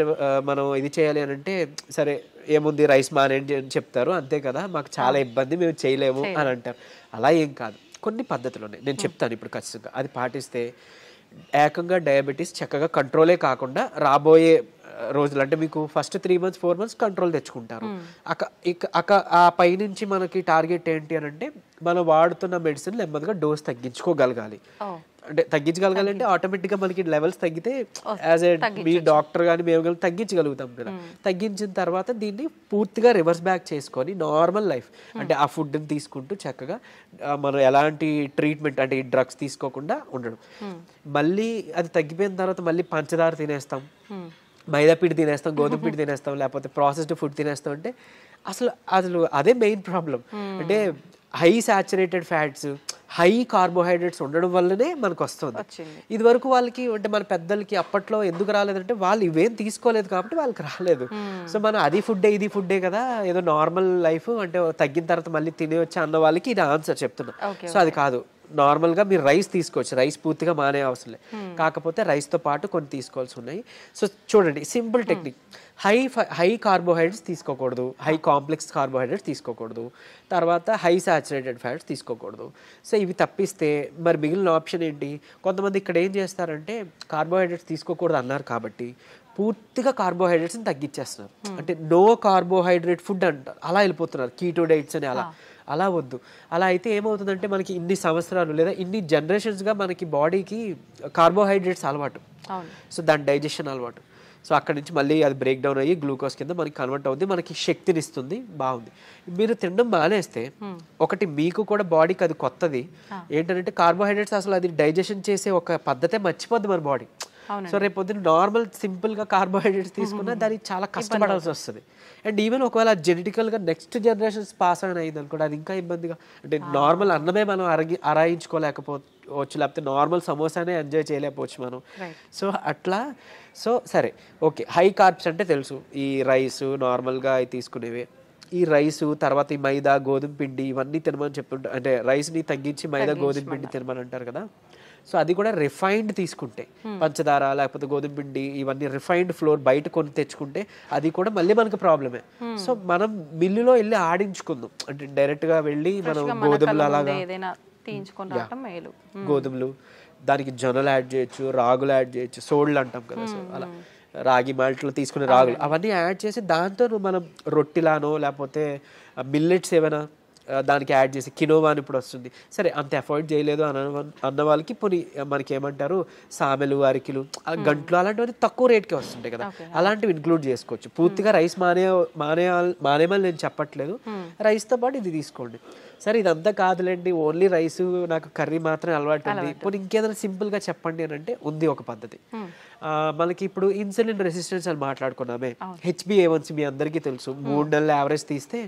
మనం ఇది చేయాలి అని అంటే సరే ఏముంది రైస్ మానేయండి అని చెప్తారు, అంతే కదా, మాకు చాలా ఇబ్బంది మేము చేయలేము అని అంటారు. అలా ఏం కాదు, కొన్ని పద్ధతులు ఉన్నాయి, నేను చెప్తాను ఇప్పుడు ఖచ్చితంగా. అది పాటిస్తే ఏకంగా డయాబెటీస్ చక్కగా కంట్రోలే కాకుండా రాబోయే రోజులు, అంటే మీకు ఫస్ట్ 3 months 4 months కంట్రోల్ తెచ్చుకుంటారు. ఆ పైనుంచి మనకి టార్గెట్ ఏంటి అని అంటే మనం వాడుతున్న మెడిసిన్ నెమ్మదిగా డోస్ తగ్గించుకోగలగాలి. అంటే తగ్గించగలగాలి అంటే ఆటోమేటిక్గా మనకి లెవెల్స్ తగ్గితే యాజ్ ఏ మీ డాక్టర్ కానీ మేము కానీ తగ్గించగలుగుతాం కదా. తగ్గించిన తర్వాత దీన్ని పూర్తిగా రివర్స్ బ్యాక్ చేసుకొని నార్మల్ లైఫ్, అంటే ఆ ఫుడ్ని తీసుకుంటూ చక్కగా మనం ఎలాంటి ట్రీట్మెంట్ అంటే ఈ డ్రగ్స్ తీసుకోకుండా ఉండడం. మళ్ళీ అది తగ్గిపోయిన తర్వాత మళ్ళీ పంచదార తినేస్తాం, మైదా పిండి తినేస్తాం, గోధుమ పిండి తినేస్తాం, లేకపోతే ప్రాసెస్డ్ ఫుడ్ తినేస్తాం. అంటే అసలు అదే మెయిన్ ప్రాబ్లం. అంటే high saturated fats, high carbohydrates ఉండడం వల్లనే మనకు వస్తుంది. ఇది వరకు వాళ్ళకి, అంటే మన పెద్దలకి అప్పట్లో ఎందుకు రాలేదంటే వాళ్ళు ఇవేం తీసుకోలేదు కాబట్టి వాళ్ళకి రాలేదు. సో మనం అది ఫుడ్డే ఇది ఫుడ్డే కదా, ఏదో నార్మల్ లైఫ్, అంటే తగ్గిన తర్వాత మళ్ళీ తినేవచ్చా అన్న వాళ్ళకి ఇది ఆన్సర్ చెప్తున్నా. సో అది కాదు, నార్మల్గా మీరు రైస్ తీసుకోవచ్చు, రైస్ పూర్తిగా మానే అవసరం లేదు, కాకపోతే రైస్తో పాటు కొన్ని తీసుకోవాల్సి ఉన్నాయి. సో చూడండి, సింపుల్ టెక్నిక్, హై కార్బోహైడ్రేట్స్ తీసుకోకూడదు, హై కాంప్లెక్స్ కార్బోహైడ్రేట్స్ తీసుకోకూడదు, తర్వాత హై సాచురేటెడ్ ఫ్యాట్స్ తీసుకోకూడదు. సో ఇవి తప్పిస్తే మరి మిగిలిన ఆప్షన్ ఏంటి? కొంతమంది ఇక్కడ ఏం చేస్తారంటే కార్బోహైడ్రేట్స్ తీసుకోకూడదు అన్నారు కాబట్టి పూర్తిగా కార్బోహైడ్రేట్స్ని తగ్గించేస్తున్నారు, అంటే నో కార్బోహైడ్రేట్ ఫుడ్ అంటారు, అలా వెళ్ళిపోతున్నారు, కీటో డైట్స్ అని. అలా వద్దు. అలా అయితే ఏమవుతుందంటే మనకి ఇన్ని సంవత్సరాలు లేదా ఇన్ని జనరేషన్స్గా మనకి బాడీకి కార్బోహైడ్రేట్స్ అలవాటు, సో దాని డైజెషన్ అలవాటు. సో అక్కడి నుంచి మళ్ళీ అది బ్రేక్ డౌన్ అయ్యి గ్లూకోజ్ కింద మనకి కన్వర్ట్ అవుతుంది, మనకి శక్తిని ఇస్తుంది, బాగుంది. మీరు తినడం మానేస్తే ఒకటి మీకు కూడా బాడీకి అది కొత్తది ఏంటంటే కార్బోహైడ్రేట్స్ అసలు అది డైజెషన్ చేసే ఒక పద్ధతే మర్చిపోద్ది మన బాడీ. సో రేపు పొద్దున్న నార్మల్ సింపుల్గా కార్బోహైడ్రేట్స్ తీసుకున్నా దానికి చాలా కష్టపడాల్సి వస్తుంది. అండ్ ఈవెన్ ఒకవేళ జెనెటికల్గా నెక్స్ట్ జనరేషన్స్ పాస్ ఆన్ అయింది అనుకోండి, అది ఇంకా ఇబ్బందిగా. అంటే నార్మల్ అన్నమే మనం అరాయించుకోలేకపోవచ్చు, లేకపోతే నార్మల్ సమోసానే ఎంజాయ్ చేయలేకపోవచ్చు మనం. సో అట్లా సో సరే ఓకే, హై కార్బ్స్ అంటే తెలుసు, ఈ రైస్ నార్మల్గా అవి తీసుకునేవి. ఈ రైసు తర్వాత ఈ మైదా గోధుమ పిండి ఇవన్నీ తినమని చెప్తుంటారు, అంటే రైస్ని తగ్గించి మైదా గోధుమ పిండి తినమని అంటారు కదా. సో అది కూడా రిఫైన్డ్ తీసుకుంటే, పంచదార లేకపోతే గోధుమ పిండి ఇవన్నీ రిఫైన్డ్ ఫ్లోర్ బయట కొని తెచ్చుకుంటే అది కూడా మళ్ళీ మనకు ప్రాబ్లమే. సో మనం మిల్లులో వెళ్ళి ఆడించుకుందాం, అంటే డైరెక్ట్గా వెళ్ళి మనం గోధుమలు అలాగా గోధుమలు, దానికి జొన్నలు యాడ్ చేయొచ్చు, రాగులు యాడ్ చేయొచ్చు, సోళ్ళు అంటాం కదా, సో అలా రాగి మాల్ట్లో తీసుకునే రాగులు అవన్నీ యాడ్ చేసి దాంతో మనం రొట్టిలానో లేకపోతే మిల్లెట్స్ ఏమైనా దానికి యాడ్ చేసి, కినోవా అని ఇప్పుడు వస్తుంది, సరే అంత అఫోర్డ్ చేయలేదు అన్న వాళ్ళకి పోనీ మనకి ఏమంటారు సామెలు, అరికిలు, గంటలు అలాంటివన్నీ తక్కువ రేట్కే వస్తుంటాయి కదా, అలాంటివి ఇంక్లూడ్ చేసుకోవచ్చు. పూర్తిగా రైస్ మానేమని నేను చెప్పట్లేదు, రైస్తో పాటు ఇది తీసుకోండి. సరే ఇదంతా కాదులేండి, ఓన్లీ రైస్ నాకు కర్రీ మాత్రమే అలవాటు ఉంది, పోనీ ఇంకేదైనా సింపుల్గా చెప్పండి అని అంటే ఉంది ఒక పద్ధతి. మనకి ఇప్పుడు ఇన్సులిన్ రెసిస్టెన్స్ అని మాట్లాడుకున్నామే, HbA1c మీ అందరికీ తెలుసు, 3 నెలల యావరేజ్ తీస్తే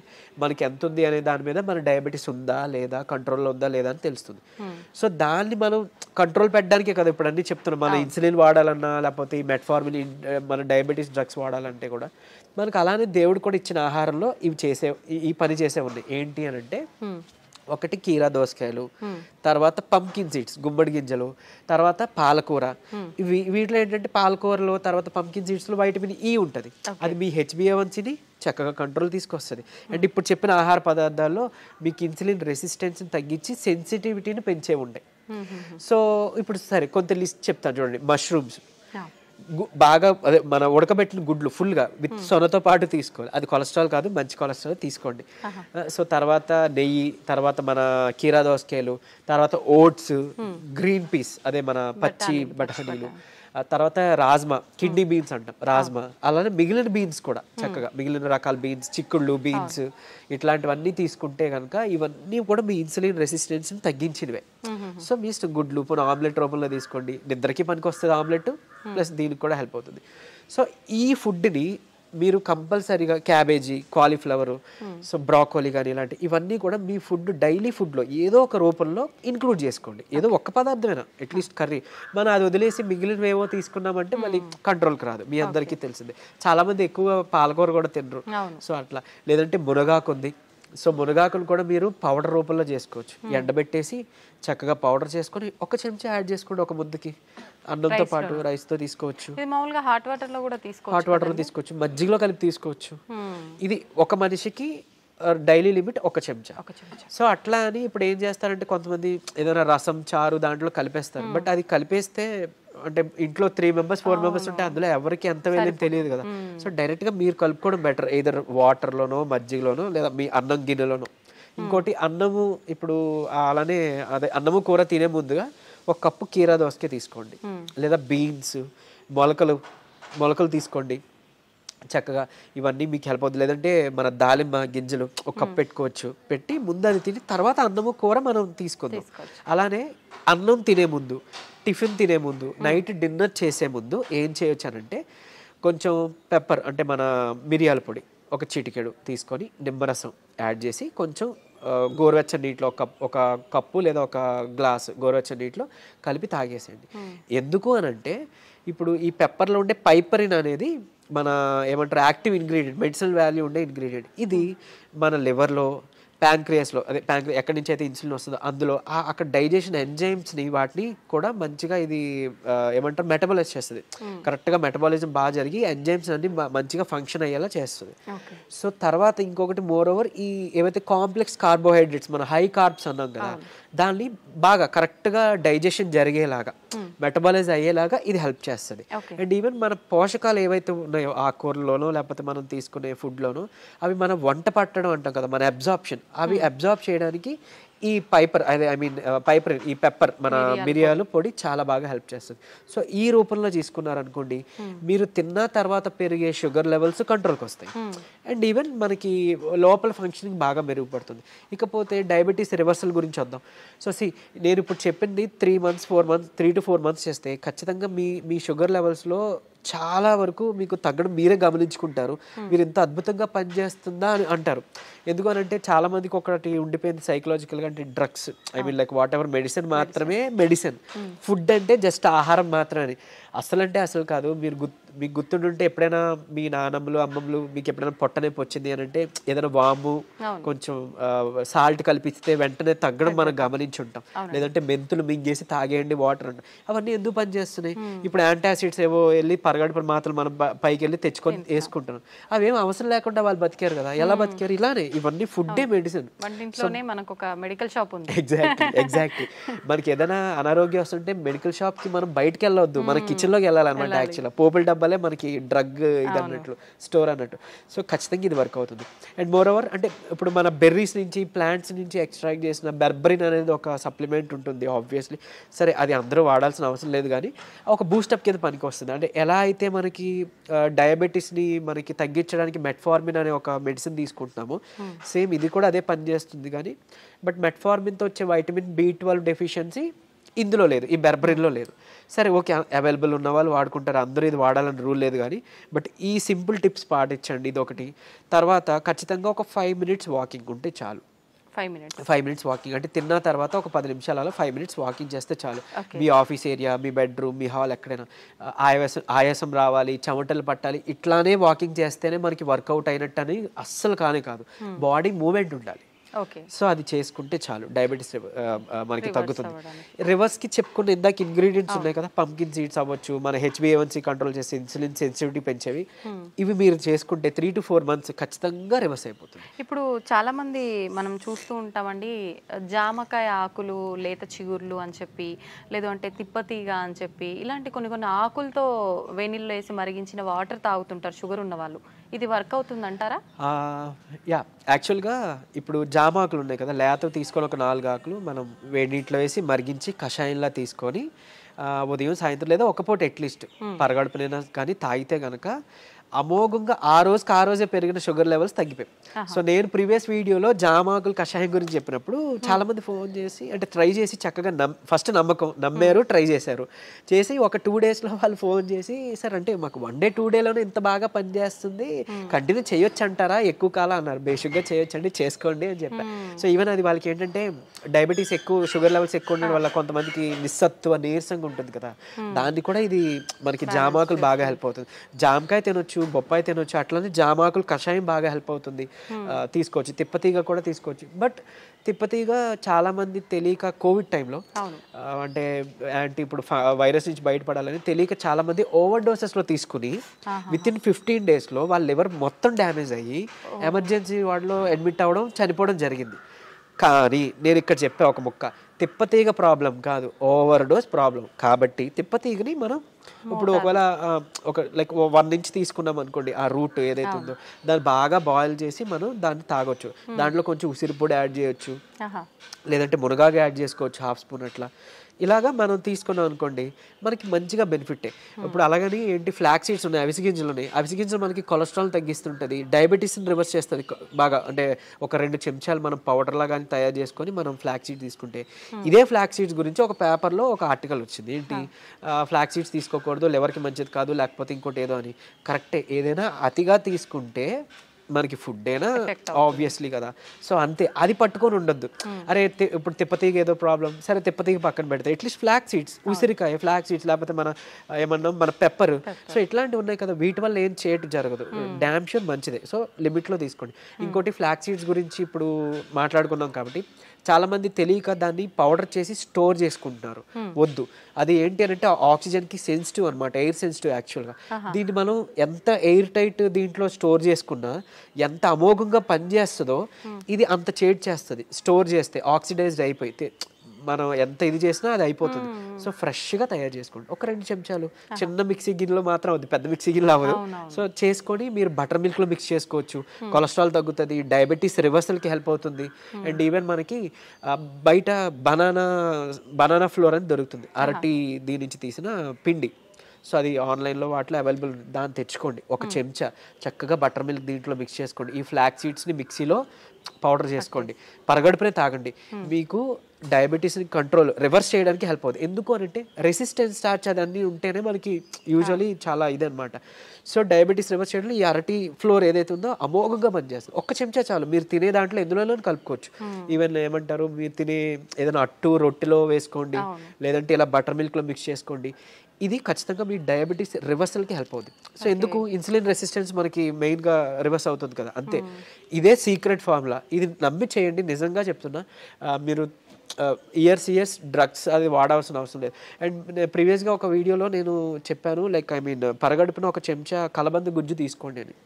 మనకి ఎంత ఉంది అనే దాని మీద మన డయాబెటీస్ ఉందా లేదా, కంట్రోల్లో ఉందా లేదా అని తెలుస్తుంది. సో దాన్ని మనం కంట్రోల్ పెట్టడానికే కదా ఇప్పుడు అన్నీ చెప్తున్నాం. మన ఇన్సులిన్ వాడాలన్నా లేకపోతే ఈ మెట్ఫార్మిన్ మన డయాబెటీస్ డ్రగ్స్ వాడాలంటే కూడా మనకు అలానే దేవుడు కూడా ఇచ్చిన ఆహారంలో ఈ పని చేసే ఉన్నాయి. ఏంటి అని అంటే ఒకటి కీరా దోసకాయలు, తర్వాత పంకిన్ సీడ్స్ గుమ్మడి గింజలు, తర్వాత పాలకూర. వీటిలో ఏంటంటే పాలకూరలో తర్వాత పంకిన్ సీడ్స్లో వైటమిన్ ఈ ఉంటుంది, అది మీ HbA1cని చక్కగా కంట్రోల్ తీసుకొస్తుంది. అండ్ ఇప్పుడు చెప్పిన ఆహార పదార్థాల్లో మీకు ఇన్సులిన్ రెసిస్టెన్స్ని తగ్గించి సెన్సిటివిటీని పెంచే ఉండే. సో ఇప్పుడు సరే కొంత లిస్ట్ చెప్తాను చూడండి. మష్రూమ్స్ బాగా అదే మన ఉడకబెట్టిన గుడ్లు ఫుల్గా విత్ సొనతో పాటు తీసుకోవాలి, అది కొలెస్ట్రాల్ కాదు, మంచి కొలెస్ట్రాల్ తీసుకోండి. సో తర్వాత నెయ్యి, తర్వాత మన కీరా దోసకాయలు, తర్వాత ఓట్స్, గ్రీన్ పీస్ అదే మన పచ్చి బఠానీలు, తర్వాత రాజ్మా, కిడ్నీ బీన్స్ అంటాం రాజ్మా, అలానే మిగిలిన బీన్స్ కూడా చక్కగా మిగిలిన రకాల బీన్స్, చిక్కుళ్ళు బీన్స్ ఇట్లాంటివన్నీ తీసుకుంటే కనుక ఇవన్నీ కూడా మీ ఇన్సులిన్ రెసిస్టెన్స్ని తగ్గించినవే. సో మీ ఇష్టం, గుడ్లు పోనీ ఆమ్లెట్ రూపంలో తీసుకోండి, నిద్రకి పనికి వస్తుంది ఆమ్లెట్, ప్లస్ దీనికి కూడా హెల్ప్ అవుతుంది. సో ఈ ఫుడ్ని మీరు కంపల్సరీగా క్యాబేజీ, కాలీఫ్లవరు, సో బ్రాకోలీ కానీ ఇలాంటి ఇవన్నీ కూడా మీ ఫుడ్ డైలీ ఫుడ్లో ఏదో ఒక రూపంలో ఇంక్లూడ్ చేసుకోండి. ఏదో ఒక్క పదార్థమైనా అట్లీస్ట్ కర్రీ, మనం అది వదిలేసి మిగిలినవేవో తీసుకున్నామంటే మళ్ళీ కంట్రోల్కి రాదు. మీ అందరికీ తెలిసిందే, చాలామంది ఎక్కువ పాలకూర కూడా తినరు. సో అట్లా, లేదంటే మునగాకు ఉంది, సో మునగాకును కూడా మీరు పౌడర్ రూపంలో చేసుకోవచ్చు, ఎండబెట్టేసి చక్కగా పౌడర్ చేసుకొని ఒక చెంచా యాడ్ చేసుకోండి ఒక ముద్దకి, అన్నంతో పాటు రైస్తో తీసుకోవచ్చు, హాట్ వాటర్లో కూడా తీసుకోవచ్చు, మజ్జిగలో కలిపి తీసుకోవచ్చు. ఇది ఒక మనిషికి డైలీ లిమిట్ ఒక చెంచా. సో అట్లా అని ఇప్పుడు ఏం చేస్తారంటే కొంతమంది ఏదైనా రసం, చారు దాంట్లో కలిపేస్తారు, బట్ అది కలిపేస్తే అంటే ఇంట్లో 3 members 4 members ఉంటే అందులో ఎవరికి ఎంత వెళ్ళేది తెలియదు కదా. సో డైరెక్ట్గా మీరు కలుపుకోవడం బెటర్, ఏదర్ వాటర్లోనో మజ్జిగలోనో లేదా మీ అన్నం గిన్నెలోనో. ఇంకోటి అన్నము, ఇప్పుడు అలానే అదే అన్నము కూర తినే ముందుగా 1 కప్పు కీరా దోసకాయ తీసుకోండి, లేదా బీన్స్, మొలకలు తీసుకోండి చక్కగా, ఇవన్నీ మీకు హెల్ప్ అవుతుంది. లేదంటే మన దాలింబ గింజలు 1 కప్ పెట్టుకోవచ్చు, పెట్టి ముందు అది తిని తర్వాత అన్నము కూర మనం తీసుకుందాం. అలానే అన్నం తినే ముందు, టిఫిన్ తినే ముందు, నైట్ డిన్నర్ చేసే ముందు ఏం చేయొచ్చు అనంటే కొంచెం పెప్పర్ అంటే మన మిరియాల పొడి 1 చిటికెడు తీసుకొని నిమ్మరసం యాడ్ చేసి కొంచెం గోరువెచ్చని నీటిలో ఒక కప్పు లేదా 1 గ్లాసు గోరువెచ్చని నీటిలో కలిపి తాగేసేయండి. ఎందుకు అనంటే ఇప్పుడు ఈ పెప్పర్లో ఉండే పైపరిన్ అనేది మన ఏమంటారు యాక్టివ్ ఇంగ్రీడియంట్, మెడిసినల్ వాల్యూ ఉండే ఇంగ్రీడియంట్. ఇది మన లివర్లో, ప్యాంక్రియాస్లో, అదే ఎక్కడి నుంచి అయితే ఇన్సులిన్ వస్తుందో అందులో అక్కడ డైజెషన్ ఎంజైమ్స్ని వాటిని కూడా మంచిగా ఇది ఏమంటారు మెటబాలైజ్ చేస్తుంది. కరెక్ట్గా మెటబాలిజం బాగా జరిగి ఎంజైమ్స్ అన్ని మంచిగా ఫంక్షన్ అయ్యేలా చేస్తుంది. సో తర్వాత ఇంకొకటి మోర్ ఓవర్ ఈ ఏవైతే కాంప్లెక్స్ కార్బోహైడ్రేట్స్ మన హై కార్బ్స్ అన్నాం కదా, దాన్ని బాగా కరెక్ట్గా డైజెషన్ జరిగేలాగా, మెటబాలైజ్ అయ్యేలాగా ఇది హెల్ప్ చేస్తుంది. అండ్ ఈవెన్ మన పోషకాలు ఏవైతే ఉన్నాయో ఆకుకూరలోనో లేకపోతే మనం తీసుకునే ఫుడ్లోనో అవి మనం వంట పట్టడం అంటాం కదా, మన అబ్జార్ప్షన్, అవి అబ్జార్బ్ చేయడానికి ఈ పైపర్ అదే ఐ మీన్ పైపర్ ఈ పెప్పర్ మన మిరియాలు పొడి చాలా బాగా హెల్ప్ చేస్తుంది. సో ఈ రూపంలో తీసుకున్నారనుకోండి మీరు తిన్న తర్వాత పెరిగే షుగర్ లెవెల్స్ కంట్రోల్కి వస్తాయి అండ్ ఈవెన్ మనకి లోపల ఫంక్షనింగ్ బాగా మెరుగుపడుతుంది. ఇకపోతే డయాబెటీస్ రివర్సల్ గురించి వద్దాం. సో నేను ఇప్పుడు చెప్పింది 3 to 4 months చేస్తే ఖచ్చితంగా మీ షుగర్ లెవెల్స్లో చాలా వరకు మీకు తగ్గడం మీరే గమనించుకుంటారు. మీరు ఇంత అద్భుతంగా పనిచేస్తుందా అని అంటారు. ఎందుకనంటే చాలా మందికి ఒకటి ఉండిపోయింది సైకలాజికల్గా, అంటే drugs I mean like what ever medicine మాత్రమే మెడిసిన్, ఫుడ్ అంటే జస్ట్ ఆహారం మాత్రమే. అసలు కాదు. మీకు గుర్తుంటుంటే ఎప్పుడైనా మీ నాన్నమ్మలు అమ్మమ్మలు మీకు ఎప్పుడైనా పొట్టనొప్పి వచ్చింది అని అంటే ఏదైనా వాము కొంచెం సాల్ట్ కలిపిస్తే వెంటనే తగ్గడం మనం గమనించి ఉంటాం. లేదంటే మెంతులు మింగేసి తాగేయండి వాటర్ అంటాం. అవన్నీ ఎందుకు పనిచేస్తున్నాయి? ఇప్పుడు యాంటాసిడ్స్ ఏవో వెళ్ళి పరగడుపుల మాత్రలు మనం పైకి వెళ్ళి తెచ్చుకొని వేసుకుంటున్నాం. అవేం అవసరం లేకుండా వాళ్ళు బతికారు కదా. ఎలా బతికారు? ఇలానే. ఇవన్నీ ఫుడ్డే మెడిసిన్. మనకు ఒక మెడికల్ షాప్ ఉంది. ఎగ్జాక్ట్లీ. మనకి ఏదైనా అనారోగ్యం వస్తుంటే మెడికల్ షాప్ కి మనం బయటకు వెళ్ళవద్దు, మన కిచెన్ లోకి వెళ్ళాలన్నమాట. యాక్చువల్గా పోపుల డబ్బాలే మనకి డ్రగ్ ఇది అన్నట్లు, స్టోర్ అన్నట్టు. సో ఖచ్చితంగా ఇది వర్క్ అవుతుంది. అండ్ మోర్ ఓవర్ అంటే ఇప్పుడు మన బెర్రీస్ నుంచి ప్లాంట్స్ నుంచి ఎక్స్ట్రాక్ట్ చేసిన బెర్బరిన్ అనేది ఒక సప్లిమెంట్ ఉంటుంది ఆబ్వియస్లీ. సరే అది అందరూ వాడాల్సిన అవసరం లేదు కానీ ఒక బూస్టప్ కింద పనికి వస్తుంది. అంటే ఎలా అయితే మనకి డయాబెటీస్ని మనకి తగ్గించడానికి మెట్ఫార్మిన్ అనే ఒక మెడిసిన్ తీసుకుంటున్నాము, సేమ్ ఇది కూడా అదే పని చేస్తుంది. కానీ బట్ మెట్ఫార్మిన్తో వచ్చే వైటమిన్ B12 డెఫిషియన్సీ ఇందులో లేదు, ఈ బెర్బరిన్లో లేదు. సరే ఓకే, అవైలబుల్ ఉన్న వాళ్ళు వాడుకుంటారు, అందరూ ఇది వాడాలని రూల్ లేదు. కానీ బట్ ఈ సింపుల్ టిప్స్ పాటించండి, ఇది ఒకటి. తర్వాత ఖచ్చితంగా ఒక 5 minutes వాకింగ్ ఉంటే చాలు. 5 minutes వాకింగ్ అంటే తిన్న తర్వాత ఒక 10 నిమిషాలలో 5 minutes వాకింగ్ చేస్తే చాలు. మీ ఆఫీస్ ఏరియా, మీ బెడ్రూమ్, మీ హాల్ ఎక్కడైనా ఆయాసం రావాలి, చెమటలు పట్టాలి, ఇట్లానే వాకింగ్ చేస్తేనే మనకి వర్కౌట్ అయినట్టు అని అస్సలు కాదు. బాడీ మూమెంట్ ఉండాలి. సో అది చేసుకుంటే చాలు, డయాబెటీస్ మనకి తగ్గుతుంది. రివర్స్కి చెప్పుకున్న ఇందాక ఇంగ్రీడియంట్స్ ఉన్నాయి కదా, పంకిన్ సీడ్స్ అవ్వచ్చు, మన HbA1c కంట్రోల్ చేసి ఇన్సులిన్ సెన్సిటివిటీ పెంచేవి, ఇవి మీరు చేసుకుంటే 3 to 4 months ఖచ్చితంగా రివర్స్ అయిపోతుంది. ఇప్పుడు చాలా మంది మనం చూస్తూ ఉంటామండి, జామకాయ ఆకులు, లేత చిగుర్లు అని చెప్పి, లేదు అంటే తిప్పతీగ అని చెప్పి, ఇలాంటి కొన్ని ఆకులతో వేణిల్లో వేసి మరిగించిన వాటర్ తాగుతుంటారు షుగర్ ఉన్న వాళ్ళు. ఇది వర్క్ అవుతుంది అంటారా? యాక్చువల్గా ఇప్పుడు జామ ఆకులు ఉన్నాయి కదా, లేత తీసుకొని ఒక 4 ఆకులు మనం వేడి నీటిలో వేసి మరిగించి కషాయంలా తీసుకొని ఉదయం సాయంత్రం లేదా ఒక పూట అట్లీస్ట్ పరగడుపునైనా కానీ తాగితే కనుక అమోఘంగా ఆ రోజే పెరిగిన షుగర్ లెవెల్స్ తగ్గిపోయాయి. సో నేను ప్రీవియస్ వీడియోలో జామాకులు కషాయం గురించి చెప్పినప్పుడు చాలా మంది ఫోన్ చేసి అంటే ట్రై చేసి చక్కగా ఫస్ట్ నమ్మారు, ట్రై చేసి ఒక 2 daysలో వాళ్ళు ఫోన్ చేసి సార్ అంటే మాకు 1 day 2 dayలోనే ఇంత బాగా పనిచేస్తుంది, కంటిన్యూ చేయొచ్చు అంటారా, ఎక్కువ కాలం అన్నారు. బేసిక్గా చేయొచ్చండి, చేసుకోండి అని చెప్పారు. సో ఈవెన్ అది వాళ్ళకి ఏంటంటే డయాబెటీస్ ఎక్కువ, షుగర్ లెవెల్స్ ఎక్కువ ఉండడం వల్ల కొంతమందికి నిస్సత్వ నీరసంగా ఉంటుంది కదా, దాన్ని కూడా ఇది మనకి జామాకులు బాగా హెల్ప్ అవుతుంది. జామకాయ తినొచ్చు, బొప్పాయి తినొచ్చు, అట్లనే జామాకులు కషాయం బాగా హెల్ప్ అవుతుంది, తీసుకోవచ్చు. తిప్పతీగ కూడా తీసుకోవచ్చు. బట్ తిప్పతీగ చాలా మంది తెలియక కోవిడ్ టైంలో అంటే ఇప్పుడు వైరస్ నుంచి బయటపడాలని తెలియక చాలా మంది ఓవర్ డోసెస్లో తీసుకుని వితిన్ 15 daysలో వాళ్ళ లివర్ మొత్తం డ్యామేజ్ అయ్యి ఎమర్జెన్సీ వార్డులో అడ్మిట్ అవ్వడం, చనిపోవడం జరిగింది. కానీ నేను ఇక్కడ చెప్పే ఒక ముక్క, తిప్పతీగ ప్రాబ్లం కాదు, ఓవర్ డోస్ ప్రాబ్లం. కాబట్టి తిప్పతీగని మనం ఇప్పుడు ఒకవేళ ఒక లైక్ 1 inch తీసుకున్నాం అనుకోండి, ఆ రూట్ ఏదైతే ఉందో దాన్ని బాగా బాయిల్ చేసి మనం దాన్ని తాగొచ్చు. దాంట్లో కొంచెం ఉసిరి పొడి యాడ్ చేయొచ్చు, లేదంటే మునగాకు యాడ్ చేసుకోవచ్చు 1/2 spoon అట్లా. ఇలాగా మనం తీసుకున్నాం అనుకోండి మనకి మంచిగా బెనిఫిటే. ఇప్పుడు అలాగని ఏంటి ఫ్లాక్ సీడ్స్ ఉన్నాయి, అవిసె గింజలు ఉన్నాయి. అవిసె గింజలు మనకి కొలెస్ట్రాల్ తగ్గిస్తుంటుంది, డయాబెటీస్ని రివర్స్ చేస్తుంది బాగా. అంటే ఒక 2 చెంచాలు మనం పౌడర్లా కానీ తయారు చేసుకొని మనం ఫ్లాక్ సీడ్స్ తీసుకుంటే, ఇదే ఫ్లాక్ సీడ్స్ గురించి ఒక పేపర్లో ఒక ఆర్టికల్ వచ్చింది. ఏంటి ఫ్లాక్ సీడ్స్ తీసుకోకూడదు, లివర్కి మంచిది కాదు, లేకపోతే ఇంకోటి ఏదో అని. కరెక్టే, ఏదైనా అతిగా తీసుకుంటే మనకి ఫుడ్ అయినా ఆబ్వియస్లీ కదా. సో అంతే, అది పట్టుకొని ఉండొద్దు. అరే ఇప్పుడు తిప్పతీగ ఏదో ప్రాబ్లం, సరే తిప్పతీగ పక్కన పెడితే అట్లీస్ట్ ఫ్లాక్ సీడ్స్, ఉసిరికాయ ఫ్లాక్ సీడ్స్, లేకపోతే మన పెప్పర్, సో ఇట్లాంటివి ఉన్నాయి కదా, వీటి వల్ల ఏం చేయటం జరగదు, డ్యామ్ షూర్ మంచిదే. సో లిమిట్లో తీసుకోండి. ఇంకోటి ఫ్లాక్ సీడ్స్ గురించి ఇప్పుడు మాట్లాడుకున్నాం కాబట్టి చాలా మంది తెలియక దాన్ని పౌడర్ చేసి స్టోర్ చేసుకుంటున్నారు. వద్దు, అది ఏంటి అని అంటే ఆక్సిజన్కి సెన్సిటివ్ అనమాట, ఎయిర్ సెన్సిటివ్ యాక్చువల్గా. దీన్ని మనం ఎంత ఎయిర్ టైట్ దీంట్లో స్టోర్ చేసుకున్నా, ఎంత అమోఘంగా పనిచేస్తుందో ఇది అంత చేడ్ చేస్తుంది స్టోర్ చేస్తే, ఆక్సిడైజ్డ్ అయిపోయి మనం ఎంత ఇది చేసినా అది అయిపోతుంది. సో ఫ్రెష్గా తయారు చేసుకోండి. ఒక 2 చెంచాలు చిన్న మిక్సీ గిన్నెలో మాత్రం అవుతుంది, పెద్ద మిక్సీ గిన్నెలో అవ్వదు. సో చేసుకొని మీరు బటర్ మిల్క్లో మిక్స్ చేసుకోవచ్చు. కొలెస్ట్రాల్ తగ్గుతుంది, డయాబెటీస్ రివర్సల్కి హెల్ప్ అవుతుంది. అండ్ ఈవెన్ మనకి బయట బనానా ఫ్లోర్ అని దొరుకుతుంది, అరటి దీని నుంచి తీసిన పిండి. సో అది ఆన్లైన్లో వాటిలో అవైలబుల్, దాన్ని తెచ్చుకోండి. ఒక చెంచా చక్కగా బటర్ మిల్క్ దీంట్లో మిక్స్ చేసుకోండి. ఈ ఫ్లాక్ సీడ్స్ని మిక్సీలో పౌడర్ చేసుకోండి, పరగడుపునే తాగండి. మీకు డయాబెటీస్ని రివర్స్ చేయడానికి హెల్ప్ అవుతుంది. ఎందుకు అంటే రెసిస్టెన్స్ స్టార్చ్ అదన్నీ ఉంటేనే మనకి యూజువలీ చాలా ఇదనమాట. సో డయాబెటీస్ రివర్స్ చేయడంలో ఈ అరటి ఫ్లోర్ ఏదైతే ఉందో అమోఘంగా పనిచేస్తుంది. ఒక్క చెంచా చాలు, మీరు తినే దాంట్లో ఎందులోనూ కలుపుకోవచ్చు. ఈవెన్ ఏమంటారు, మీరు తినే ఏదైనా అట్టు రొట్టెలో వేసుకోండి, లేదంటే ఇలా బటర్ మిల్క్లో మిక్స్ చేసుకోండి. ఇది ఖచ్చితంగా మీ డయాబెటీస్ రివర్సల్కి హెల్ప్ అవుతుంది. సో ఎందుకు, ఇన్సులిన్ రెసిస్టెన్స్ మనకి మెయిన్గా రివర్స్ అవుతుంది కదా, అంతే. ఇదే సీక్రెట్ ఫార్ములా, ఇది నమ్మి చేయండి. నిజంగా చెప్తున్నా, మీరు ఇయర్స్ డ్రగ్స్ అది వాడాల్సిన అవసరం లేదు. అండ్ ప్రీవియస్గా ఒక వీడియోలో నేను చెప్పాను, లైక్ పరగడుపున ఒక చెంచా కలబంద గుజ్జు తీసుకోండి అని.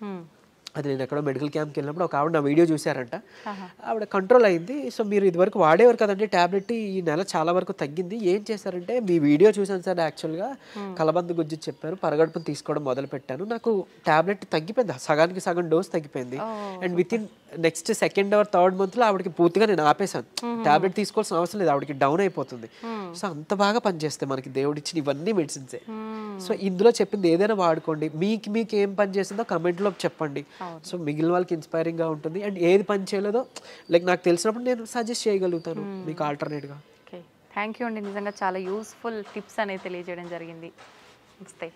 అది నేను ఎక్కడో మెడికల్ క్యాంప్కి వెళ్ళినప్పుడు ఒక ఆవిడ నా వీడియో చూశారంట, ఆవిడ కంట్రోల్ అయింది. సో మీరు ఇదివరకు వాడేవారు కదండి ట్యాబ్లెట్, ఈ నెల చాలా వరకు తగ్గింది. ఏం చేశారంటే, మీ వీడియో చూసాను సార్, యాక్చువల్గా కలబంద గుజ్జు చెప్పారు, పరగడుపుని తీసుకోవడం మొదలు పెట్టాను, నాకు ట్యాబ్లెట్ తగ్గిపోయింది, సగానికి సగం డోస్ తగ్గిపోయింది. And with in next 2nd or 3rd monthలో ఆవిడకి పూర్తిగా నేను ఆపేశాను, ట్యాబ్లెట్ తీసుకోవాల్సిన అవసరం లేదు, ఆవిడకి డౌన్ అయిపోతుంది. సో అంత బాగా పనిచేస్తాయి మనకి దేవుడిచ్చిన ఇవన్నీ మెడిసిన్సే. సో ఇందులో చెప్పింది ఏదైనా వాడుకోండి, మీకు ఏం పని చేసిందో కమెంట్లో చెప్పండి. సో మిగిలిన వాళ్ళకి ఇన్స్పైరింగ్గా ఉంటుంది. అండ్ ఏది పని చేయలేదో లైక్ నాకు తెలిసినప్పుడు నేను సజెస్ట్ చేయగలుగుతాను మీకు ఆల్టర్నేట్గా. ఓకే, థ్యాంక్ యూ అండి, నిజంగా చాలా యూస్ఫుల్ టిప్స్ అనేది తెలియజేయడం జరిగింది. నమస్తే.